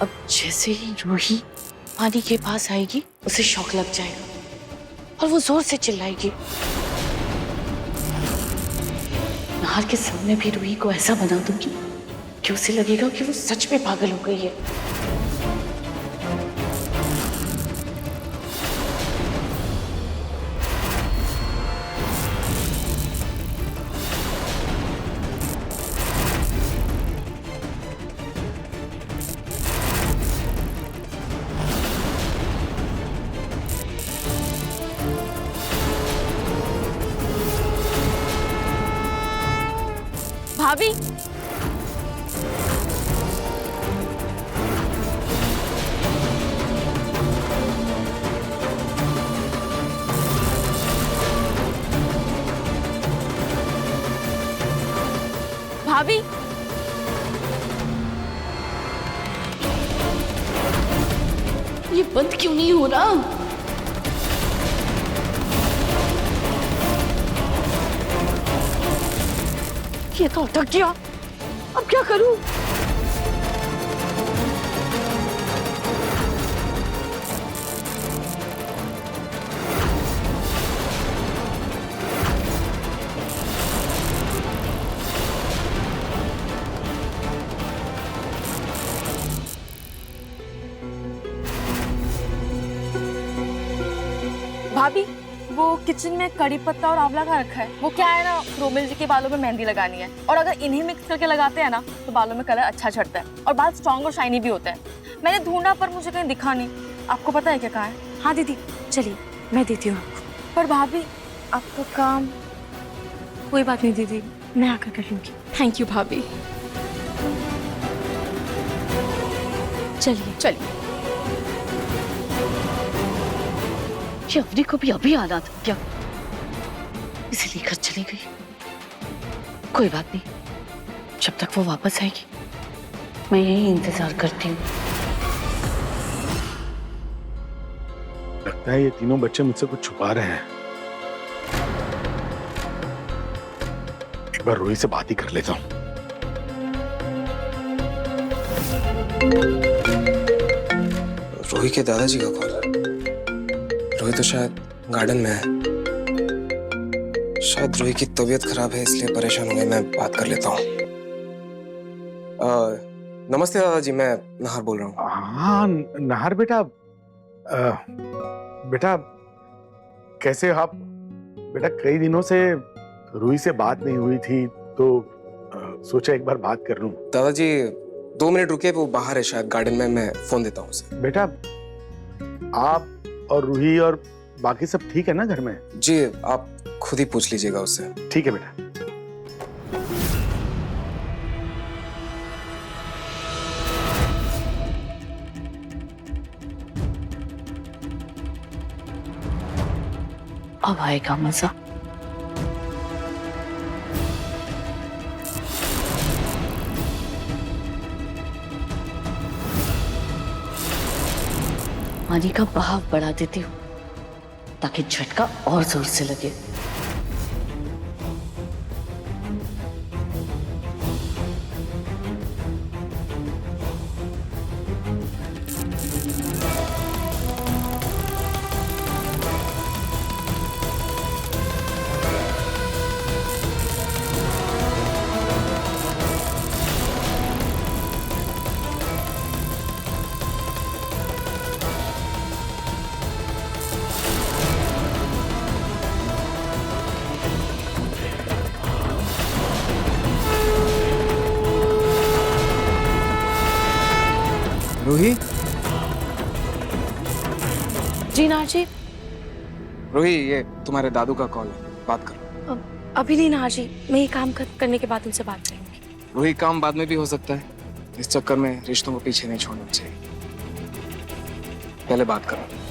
अब जैसे ही रूही पानी के पास आएगी उसे शौक लग जाएगा और वो जोर से चिल्लाएगी। नहार के सामने भी रूही को ऐसा बना दूंगी कि उसे लगेगा कि वो सच में पागल हो गई है। भाभी, भाभी, ये बंद क्यों नहीं हो रहा? ये तो अटक गया, अब क्या करूं? भाभी, वो किचन में कड़ी पत्ता और आंवला का रखा है। वो क्या है ना, रोमिल जी के बालों में मेहंदी लगानी है और अगर इन्हें मिक्स करके लगाते हैं ना तो बालों में कलर अच्छा चढ़ता है और बाल स्ट्रॉन्ग और शाइनी भी होते हैं। मैंने ढूंढा पर मुझे कहीं दिखा नहीं। आपको पता है क्या कहाँ है? हाँ दीदी, चलिए मैं देती हूँ आपको। पर भाभी, आपका काम। कोई बात नहीं दीदी, मैं आकर कर लूंगी। थैंक यू भाभी। चलिए चलिए। ये अवनी को भी अभी आना था क्या? इसे लेकर चली गई। कोई बात नहीं, जब तक वो वापस आएगी मैं यही इंतजार करती हूँ। लगता है ये तीनों बच्चे मुझसे कुछ छुपा रहे हैं। एक बार रोही से बात ही कर लेता हूँ। रोही के दादाजी का कॉल। रोही तो शायद गार्डन में है। शायद रोही की तबीयत खराब है इसलिए परेशान हो गए। मैं बात कर लेता हूँ। नमस्ते दादाजी, मैं नहार बोल रहा हूँ। हाँ नहार बेटा, बेटा कैसे हो आप? बेटा कई दिनों से रूही से बात नहीं हुई थी तो सोचा एक बार बात कर लूं। दादाजी 2 मिनट रुके, वो बाहर है शायद गार्डन में, मैं फोन देता हूँ उसे। बेटा आप और रूही और बाकी सब ठीक है ना घर में? जी, आप खुद ही पूछ लीजिएगा उससे। ठीक है बेटा। अब आएगा मजा। पानी का बहाव बढ़ा देती हूँ ताकि झटका और जोर से लगे। रूही, जी नार जी। रूही, ये तुम्हारे दादू का कॉल है, बात करो। अभी नहीं नार जी, मैं ये काम करने के बाद उनसे बात करूंगी। रूही, काम बाद में भी हो सकता है, इस चक्कर में रिश्तों को पीछे नहीं छोड़ना चाहिए। पहले बात करो।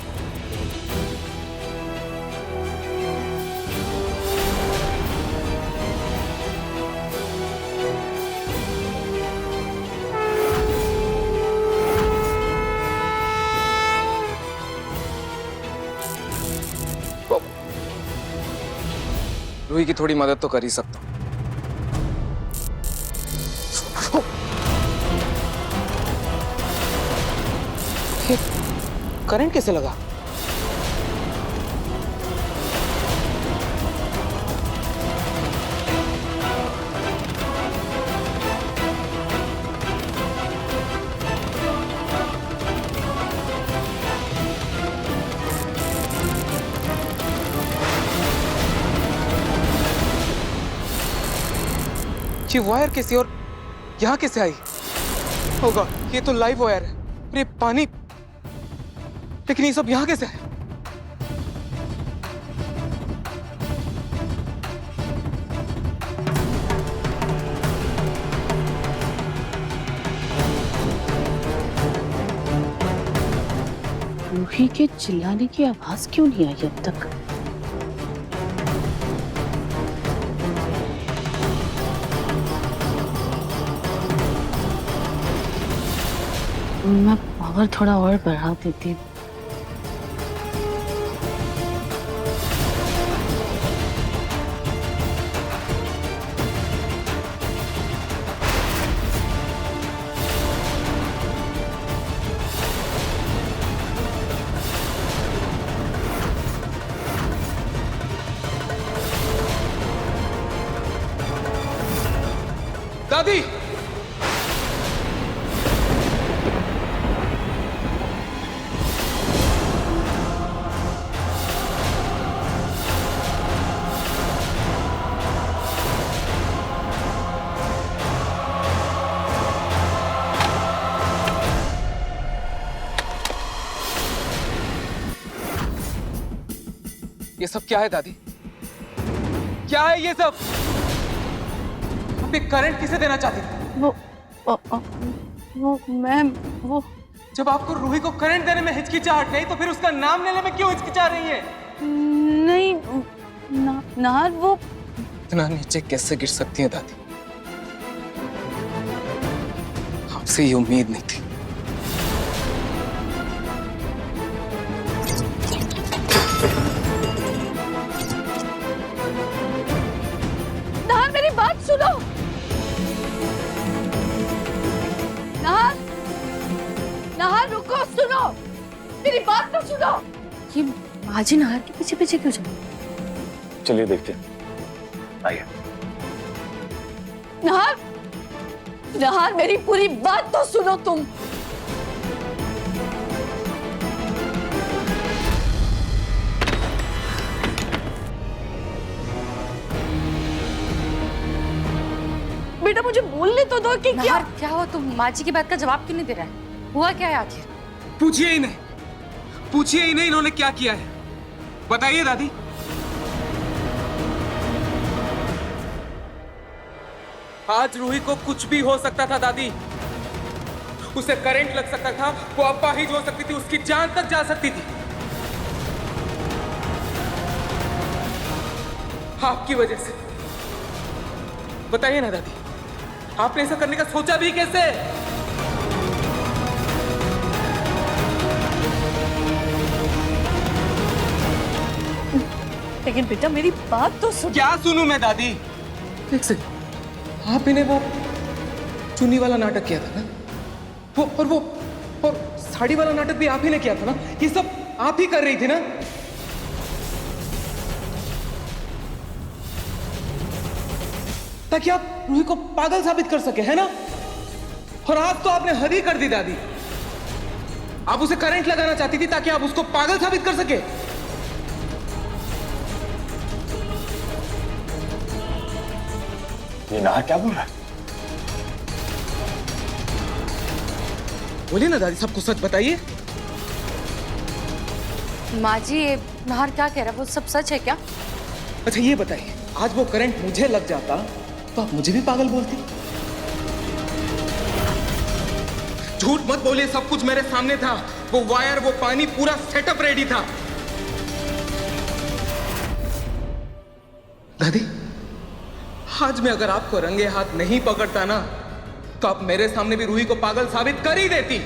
रूही की थोड़ी मदद तो कर ही सकता हूँ। करंट कैसे लगा? ये वायर कैसे और यहाँ कैसे आई? होगा ये तो लाइव वायर है, और ये पानी, लेकिन ये सब यहाँ कैसे है? रूही के चिल्लाने की आवाज क्यों नहीं आई अब तक? मैं पावर थोड़ा और बढ़ा देती। दादी, ये सब क्या है दादी? क्या है ये सब? आप ये करंट किसे देना चाहती थी? वो मैम, वो जब आपको रूही को करंट देने में हिचकिचाहट नहीं, तो फिर उसका नाम लेने में क्यों हिचकिचा रही है? नहीं नाहर, वो इतना नीचे कैसे गिर सकती हैं दादी? आपसे ये उम्मीद नहीं थी। नाहर, मेरी बात सुनो। नाहर, नाहर रुको, सुनो मेरी बात तो सुनो। ये माजी नाहर के पीछे पीछे क्यों चली? चलिए देखते हैं, आइए। नाहर, नाहर मेरी पूरी बात तो सुनो तुम। बेटा मुझे बोलने तो दो कि क्या क्या हुआ? तुम माँ जी की बात का जवाब क्यों नहीं दे रहा है? हुआ क्या है आखिर? पूछिए ही नहीं, पूछिए ही नहीं इन्होंने क्या किया है। बताइए दादी। आज रूही को कुछ भी हो सकता था दादी। उसे करंट लग सकता था, वो अपाहिज हो सकती थी, उसकी जान तक जा सकती थी। आपकी वजह से। बताइए ना दादी, आपने ऐसा करने का सोचा भी कैसे? लेकिन बेटा मेरी बात तो सुन। क्या सुनूं मैं दादी? एक सेकंड, आपने वो चुन्नी वाला नाटक किया था ना, और साड़ी वाला नाटक भी आप ही ने किया था ना? ये सब आप ही कर रही थी ना? ताकि आप रूही को पागल साबित कर सके, है ना? और आज तो आपने हद ही कर दी दादी। आप उसे करंट लगाना चाहती थी ताकि आप उसको पागल साबित कर सके। ये नाहर क्या बोल रहा है? बोलिए ना दादी, सबको सच बताइए। माँ जी, ये नाहर क्या कह रहा है? वो सब सच है क्या? अच्छा ये बताइए, आज वो करंट मुझे लग जाता तो आप मुझे भी पागल बोलती? झूठ मत बोलिए, सब कुछ मेरे सामने था। वो वायर, वो पानी, पूरा सेटअप रेडी था। दादी, आज मैं अगर आपको रंगे हाथ नहीं पकड़ता ना, तो आप मेरे सामने भी रूही को पागल साबित कर ही देती।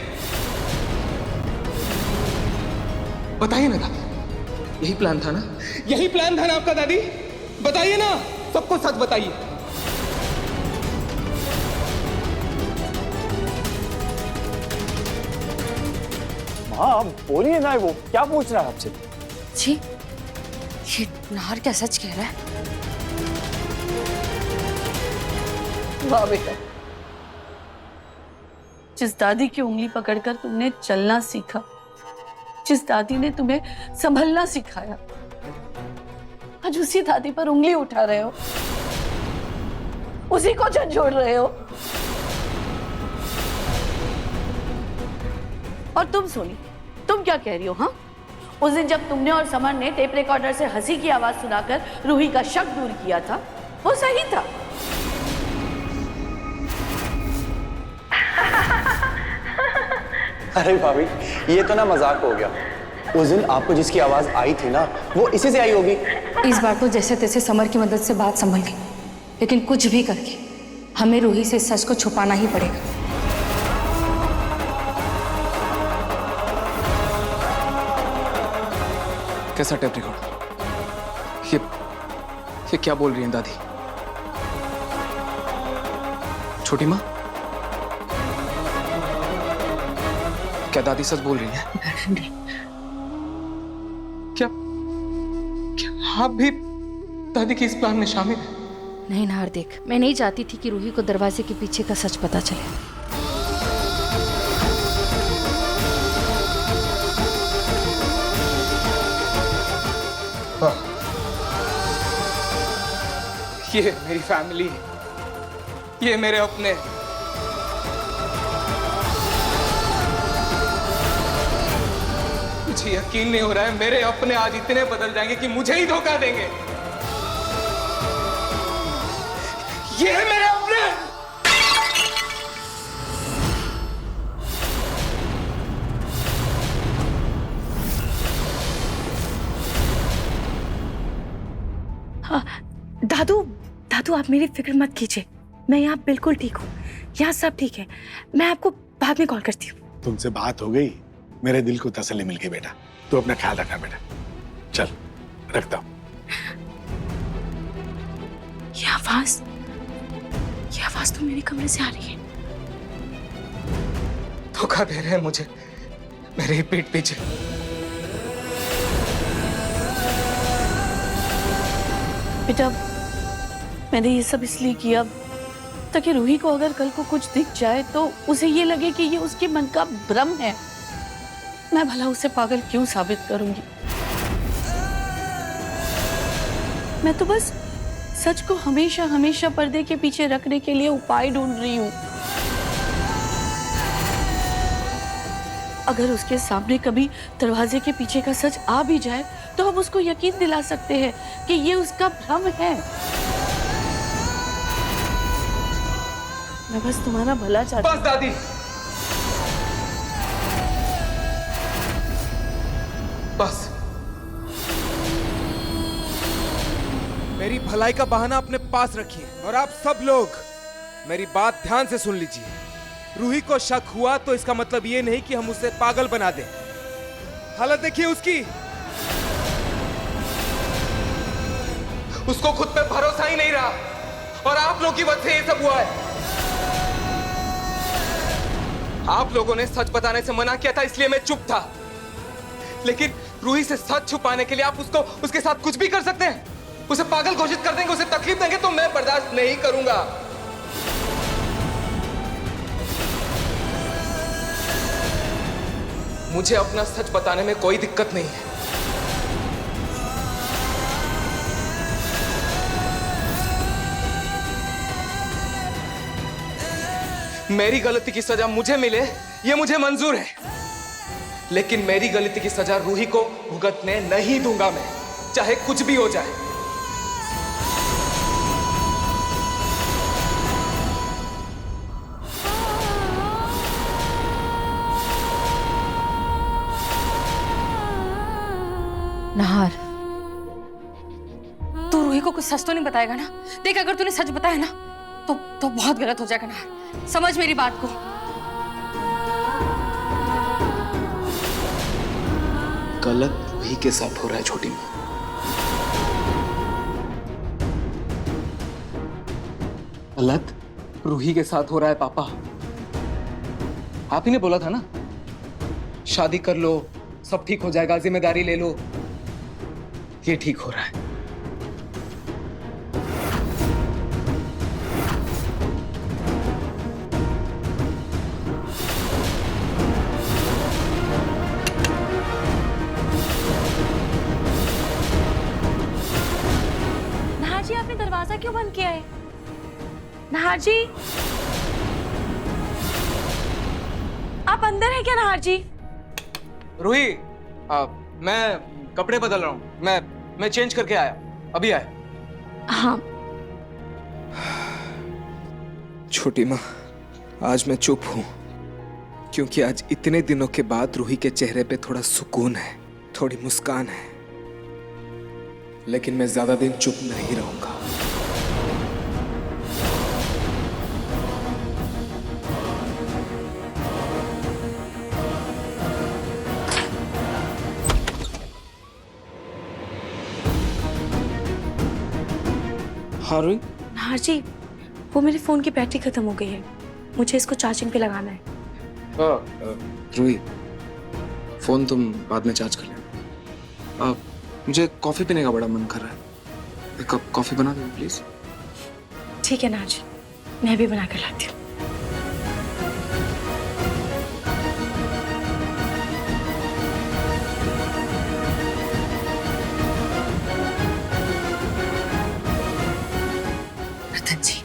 बताइए ना दादी, यही प्लान था ना? यही प्लान था ना आपका दादी? बताइए ना, सबको सच बताइए। हाँ आप बोलिए ना, वो क्या पूछ रहा है आपसे? जी, ये नाहर क्या सच कह रहा है? वाह बेटा, जिस दादी की उंगली पकड़कर तुमने चलना सीखा, जिस दादी ने तुम्हें संभलना सिखाया, आज उसी दादी पर उंगली उठा रहे हो, उसी को झंझोड़ रहे हो। और तुम सोनी, तुम क्या कह रही हो? हाँ, उस दिन जब तुमने और समर ने टेप रिकॉर्डर से हंसी की आवाज सुनाकर रूही का शक दूर किया था, वो सही था। अरे भाभी, ये तो ना मजाक हो गया। उस दिन आपको जिसकी आवाज आई थी ना, वो इसी से आई होगी। इस बार तो जैसे तैसे समर की मदद से बात संभल गई, लेकिन कुछ भी करके हमें रूही से इस सच को छुपाना ही पड़ेगा। कैसा टेप रिकॉर्ड? ये क्या बोल रही हैं दादी? छोटी माँ, क्या दादी सच बोल रही हैं? क्या क्या आप भी दादी के इस प्लान में शामिल हैं? नहीं नाहर, देख, मैं नहीं चाहती थी कि रूही को दरवाजे के पीछे का सच पता चले। ये मेरी फैमिली, ये मेरे अपने। मुझे यकीन नहीं हो रहा है मेरे अपने आज इतने बदल जाएंगे कि मुझे ही धोखा देंगे। ये है मेरे अपने। हाँ, दादू आप मेरी फिक्र मत कीजिए, मैं यहाँ बिल्कुल ठीक हूँ, यहाँ सब ठीक है। मैं आपको बाद में कॉल करती हूँ। तुमसे बात हो गई, मेरे दिल को तसल्ली मिल गई बेटा। तू अपना ख्याल रखना बेटा। चल रखता हूँ। ये आवाज तो मेरे कमरे से आ रही है। धोखा दे रहे हैं मुझे मेरे ही पीठ पीछे। बेटा, मैंने ये सब इसलिए किया ताकि रूही को अगर कल को कुछ दिख जाए तो उसे ये लगे कि ये उसके मन का भ्रम है। मैं भला उसे पागल क्यों साबित करूंगी? मैं तो बस सच को हमेशा हमेशा पर्दे के पीछे रखने के लिए उपाय ढूंढ रही हूं। अगर उसके सामने कभी दरवाजे के पीछे का सच आ भी जाए तो हम उसको यकीन दिला सकते हैं कि ये उसका भ्रम है। मैं बस तुम्हारा भला चाहती हूं। बस दादी, बस। मेरी भलाई का बहाना अपने पास रखिए और आप सब लोग मेरी बात ध्यान से सुन लीजिए। रूही को शक हुआ तो इसका मतलब ये नहीं कि हम उसे पागल बना दें। हालत देखिए उसकी, उसको खुद पे भरोसा ही नहीं रहा और आप लोगों की वजह से ये सब हुआ है। आप लोगों ने सच बताने से मना किया था इसलिए मैं चुप था, लेकिन रूही से सच छुपाने के लिए आप उसको उसके साथ कुछ भी कर सकते हैं। उसे पागल घोषित कर देंगे, उसे तकलीफ देंगे तो मैं बर्दाश्त नहीं करूंगा। मुझे अपना सच बताने में कोई दिक्कत नहीं है। मेरी गलती की सजा मुझे मिले ये मुझे मंजूर है, लेकिन मेरी गलती की सजा रूही को भुगतने नहीं दूंगा मैं, चाहे कुछ भी हो जाए। नाहर, तू रूही को कुछ सच तो नहीं बताएगा ना? देख, अगर तूने सच बताया ना तो बहुत गलत हो जाएगा नाहर, समझ मेरी बात को। गलत रूही के साथ हो रहा है छोटी माँ। गलत रूही के साथ हो रहा है पापा। आप ही ने बोला था ना शादी कर लो, सब ठीक हो जाएगा, जिम्मेदारी ले लो, ये ठीक हो रहा है। नाहर जी, आपने दरवाजा क्यों बंद किया है? नाहर जी, आप अंदर हैं क्या नाहर जी? रूही, मैं कपड़े बदल रहा हूँ, मैं चेंज करके आया, अभी आया। हाँ। छोटी माँ, आज मैं चुप हूं क्योंकि आज इतने दिनों के बाद रूही के चेहरे पे थोड़ा सुकून है, थोड़ी मुस्कान है। लेकिन मैं ज्यादा दिन चुप नहीं रहूंगा। हाँ रूही? नाहर जी, वो मेरे फोन की बैटरी खत्म हो गई है, मुझे इसको चार्जिंग पे लगाना है। रूही, फोन तुम बाद में चार्ज कर लेना। मुझे कॉफी पीने का बड़ा मन कर रहा है, एक कप कॉफी बना दो प्लीज। ठीक है नाहर जी, मैं भी बना कर लाती हूँ। रतन जी,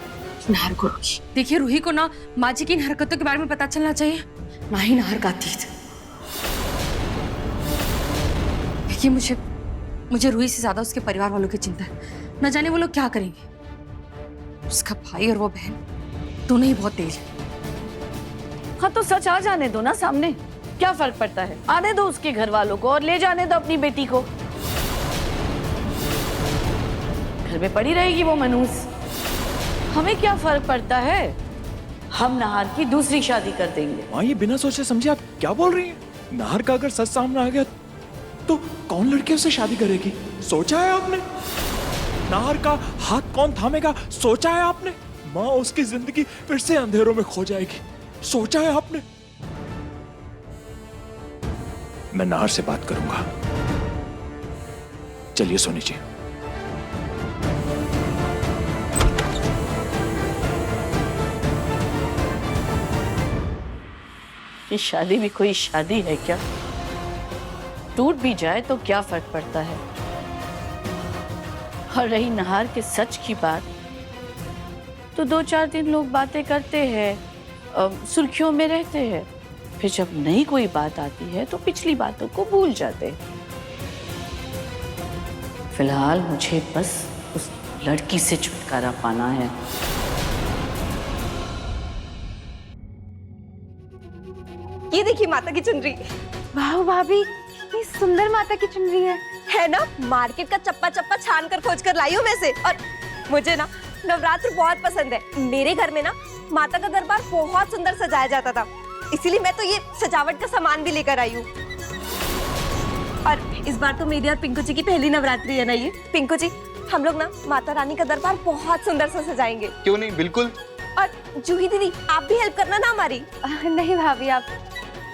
नाहर को रोकिए। देखिए, रूही को ना माँ जी की इन हरकतों के बारे में पता चलना चाहिए, ना ही नाहर का अतीत। देखिए, मुझे रूही से ज्यादा उसके परिवार वालों की चिंता है। न जाने वो लोग क्या करेंगे। उसका भाई और वो बहन दोनों ही बहुत तेज है। हाँ तो सच आ जाने दो ना सामने, क्या फर्क पड़ता है? आने दो उसके घर वालों को और ले जाने दो अपनी बेटी को। घर में पड़ी रहेगी वो मनहूस, हमें क्या फर्क पड़ता है? हम नाहर की दूसरी शादी कर देंगे। माँ, ये बिना सोचे समझे आप क्या बोल रही हैं? नाहर का अगर सच सामने आ गया तो कौन लड़के उससे शादी करेगी? सोचा है आपने? नाहर का हाथ कौन थामेगा? सोचा है आपने? माँ, उसकी जिंदगी फिर से अंधेरों में खो जाएगी। सोचा है आपने? मैं नाहर से बात करूंगा। चलिए सोनी जी। ये शादी भी कोई शादी है क्या? टूट भी जाए तो क्या फर्क पड़ता है? और रही नाहर के सच की बात, तो 2-4 दिन लोग बातें करते हैं, सुर्खियों में रहते हैं, फिर जब नई कोई बात आती है तो पिछली बातों को भूल जाते हैं। फिलहाल मुझे बस उस लड़की से छुटकारा पाना है। ये देखिए माता की चुनरी। वाह भाभी, कितनी सुंदर माता की चुनरी है ना? मार्केट का चप्पा चप्पा छान कर खोज कर लाई हूँ मैं से। और मुझे ना नवरात्र बहुत पसंद है। मेरे घर में ना माता का दरबार बहुत सुंदर सजाया जाता था, इसीलिए मैं तो ये सजावट का सामान भी लेकर आई हूँ। और इस बार तो मेरी और पिंकू जी की पहली नवरात्रि है ना ये। पिंकू जी, हम लोग ना माता रानी का दरबार बहुत सुंदर से सजाएंगे। क्यों नहीं, बिल्कुल। और जूही दीदी, आप भी हेल्प करना ना हमारी। नहीं भाभी, आप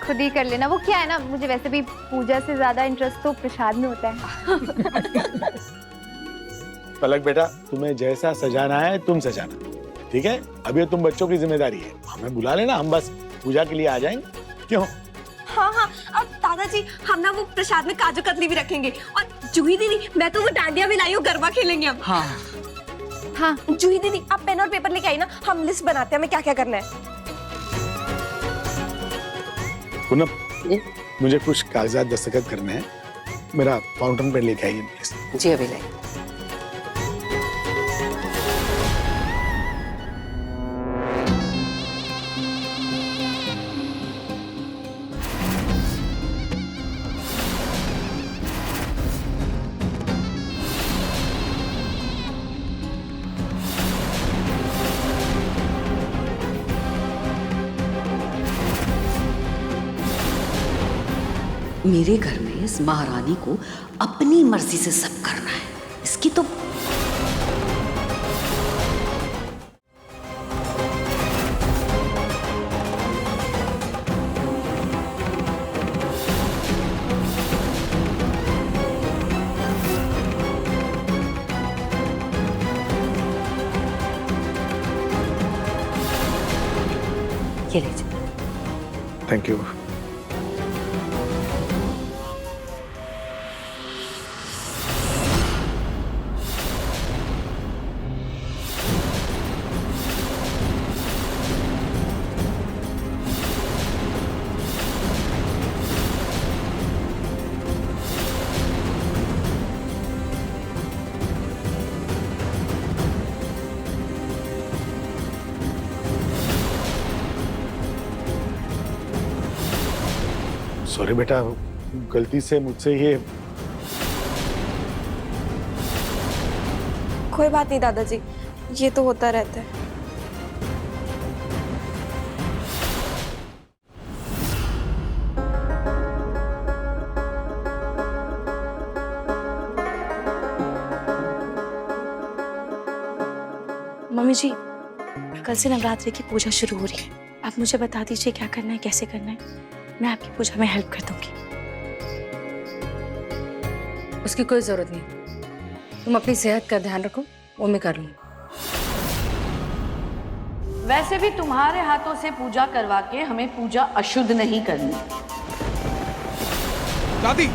खुद ही कर लेना। वो क्या है ना, मुझे वैसे भी पूजा से ज्यादा इंटरेस्ट तो प्रसाद में होता है। पलक बेटा, तुम्हें जैसा सजाना है तुम सजाना, ठीक है? अभी तुम बच्चों की जिम्मेदारी है, हमें बुला लेना, हम बस पूजा के लिए आ जाएंगे। क्यों? हाँ हाँ, अब दादाजी हम ना वो प्रसाद में काजू कतली भी रखेंगे। और जूही दीदी, मैं तो वो डांडिया भी लाई हूँ, गरबा खेलेंगे हम। हाँ हाँ, जूही दीदी आप पेन और पेपर लेके आई ना, हम लिस्ट बनाते हैं हमें क्या क्या करना है। पूनम, मुझे कुछ कागजात दस्तखत करने हैं, मेरा फाउंटेन पेन लेके आइए प्लीज। जी अभी ले। मेरे घर में इस महारानी को अपनी मर्जी से सब करना है, इसकी तो ये लीजिए। Thank you. सॉरी बेटा, गलती से मुझसे ये। कोई बात नहीं दादाजी, ये तो होता रहता है। मम्मी जी, कल से नवरात्रि की पूजा शुरू हो रही है। आप मुझे बता दीजिए क्या करना है, कैसे करना है। मैं आपकी पूजा में हेल्प कर दूंगी। उसकी कोई जरूरत नहीं, तुम अपनी सेहत का ध्यान रखो, वो मैं कर लूंगी। वैसे भी तुम्हारे हाथों से पूजा करवा के हमें पूजा अशुद्ध नहीं करनी। दादी